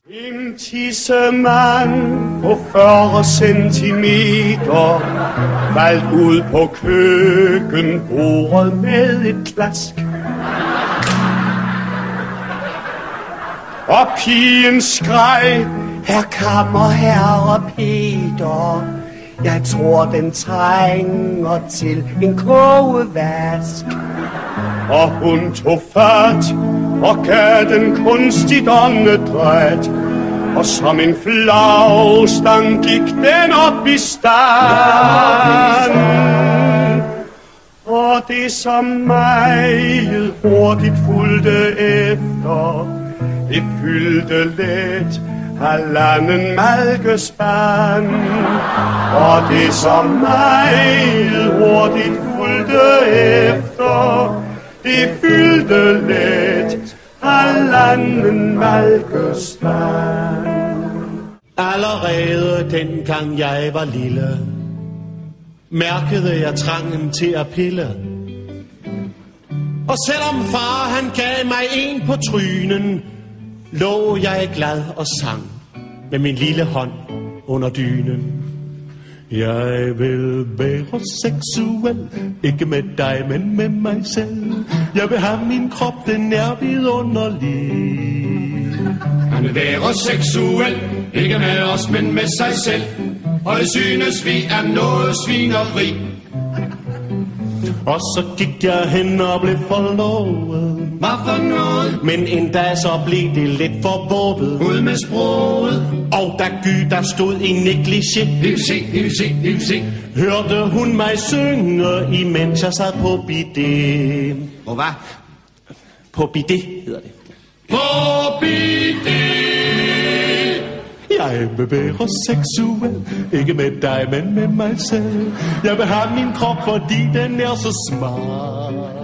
En tissemand på 40 centimeter faldt ud på køkkenbordet med et klask. Og pigen skreg, her kommer herre Peter. Jeg tror, den trænger til en kogevask. Og hun tog fat og gav den kunstigt åndedræt. Og som en flagstang gik den op i stand. Og det som meget hurtigt fulgte efter, det fyldte let halvanden malkespand. Og det som meget hurtigt fulgte efter, det fyldte let halvanden malkespand. Allerede dengang jeg var lille, mærkede jeg trangen til at pille. Og selvom far han gav mig en på trynen, lå jeg glad og sang med min lille hånd under dynen. Jeg vil være seksuel, ikke med dig, men med mig selv. Jeg vil have min krop, den er vidunderlig. Han vil være seksuel, ikke med os, men med sig selv. Og det synes vi er noget svineri. Og så gik jeg hen og blev forlovet. Hvad for noget? Men en dag så blev det lidt for våbet. Ud med sproget. Og da Gy, der stod i negligé. Det vil se. Hørte hun mig synge, imens jeg sad på bidet. Hvor hvad? På bidet hedder det. På bidet. Jeg vil være seksuel, ikke med dig, men med mig selv. Jeg vil have min krop, fordi den er så smart.